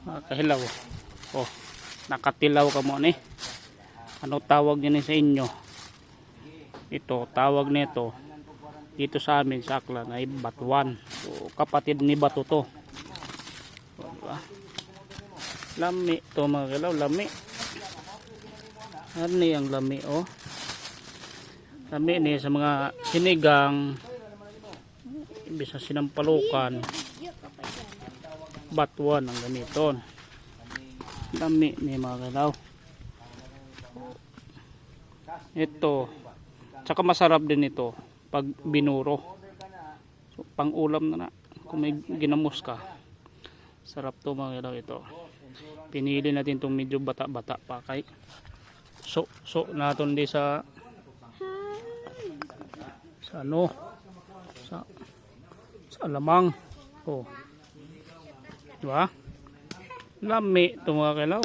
kahilaw. Oh, nakatilaw ka mo ni. Ano tawag niyo sa inyo? Ito, tawag nito dito sa amin sa Aklan ay batuan. So, kapatid ni bato to. Diba? Lami to mga kailaw, lami. Ano ang lami oh? Lami ni sa mga sinigang, bisa sinampalukan. Batuan ang gamiton. Lami ni mga kailaw. Ito, tsaka masarap din ito pag binuro. So, pang ulam na kung may ginamos ka. Sarap to mga kailaw ito. Pinili natin itong medyo bata-bata pa kay so natin di sa ano sa alamang. Oh. Diba? Lami ito mga kailaw.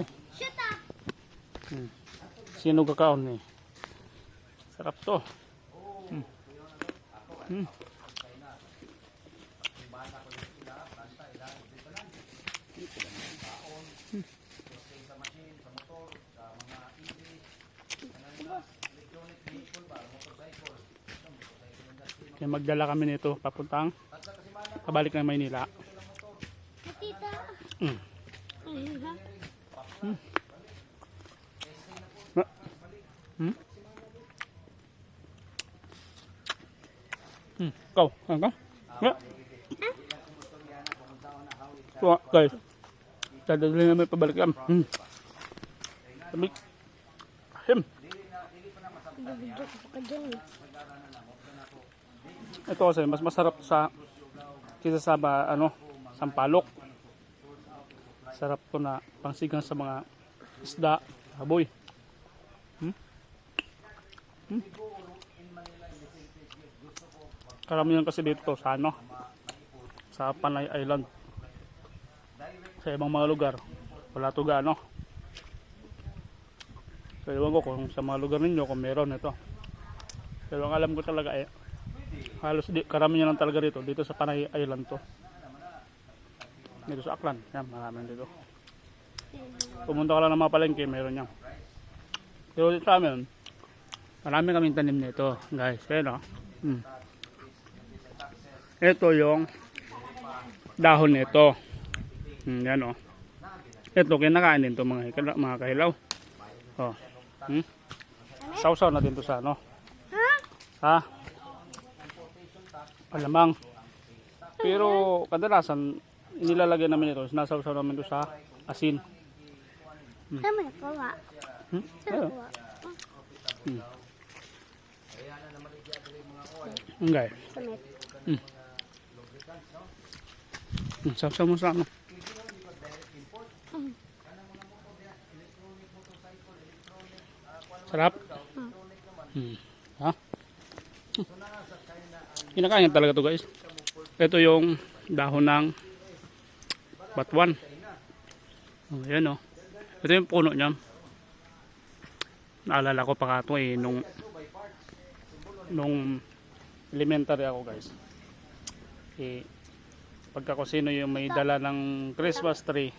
Sino kakaon ni? Sarap to. Kaya magdala kami nito papuntang pabalik ng Maynila. Kau, kan? Ya. Tuwa, guys. Dadali namin pabalik kami. Sabi. Ito kasi mas masarap sa kaysa sa ano, sampalok. Sarap to na pangsigang sa mga isda, baboy. Karamihan kasi dito sa ano, sa Panay Island. Sa ibang mga lugar wala to gaano. So ewan ko kung sa mga lugar ninyo kung meron ito. Pero ang alam ko talaga halos karamihan lang talaga dito sa Panay Island to. Dito sa Aklan, yan, maraming dito. Pumunta ka lang ng mga palengke, meron yan. Pero dito sa amin, marami kaming tanim nito, guys. Kaya no? Ito yung dahon nito. Yan o. Ito, kinakain din to mga kahilaw. Oh. Sausaw natin to sa ano? Ha? Alamang. Pero kadalasan inilalagay namin ito, sinasawsaw namin ito sa asin. Sama ko ba? Okay. Sawsaw mo sa ano? Sarap? Ha? Kinakain talaga to guys. Ito yung dahon ng batuan. Ayan o. Ito yung puno niya. Naalala ko pa ito nung elementary ako guys. Pagka kung sino yung may dala ng Christmas tree,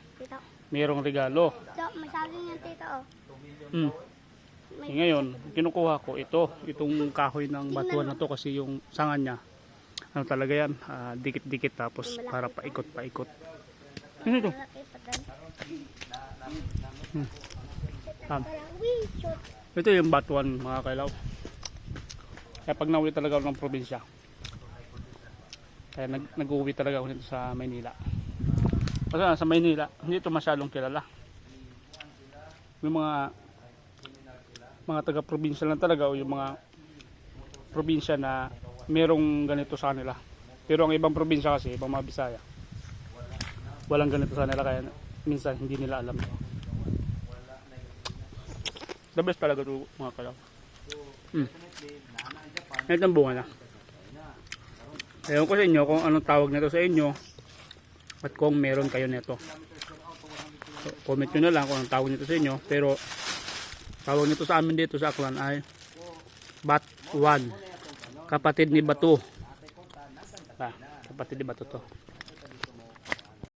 mayroong regalo. May saging yan tito oh. Ngayon, kinukuha ko itong kahoy ng batuan na to kasi yung sanga niya, ano talaga yan, dikit-dikit tapos para paikot-paikot. Ano ito? Ito yung batuan mga kailaw. Kaya pag nauwi talaga ako ng probinsya, kaya nag-uwi talaga ako nito sa Maynila. Kasi sa Maynila, hindi ito masyadong kilala. Yung mga taga-probinsya lang talaga o yung mga probinsya na merong ganito sa kanila. Pero ang ibang probinsya kasi, ibang mga Bisaya, walang ganito sa kanila kaya minsan hindi nila alam. The best talaga ito mga kalaw. Ito ang bunga na. Ewan ko sa inyo kung anong tawag nito sa inyo at kung meron kayo nito. So, comment nyo na lang kung anong tawag nito sa inyo. Pero tawag nito sa amin dito sa Aklan ay batuan. Kapatid ni bato. Kapatid ni bato to.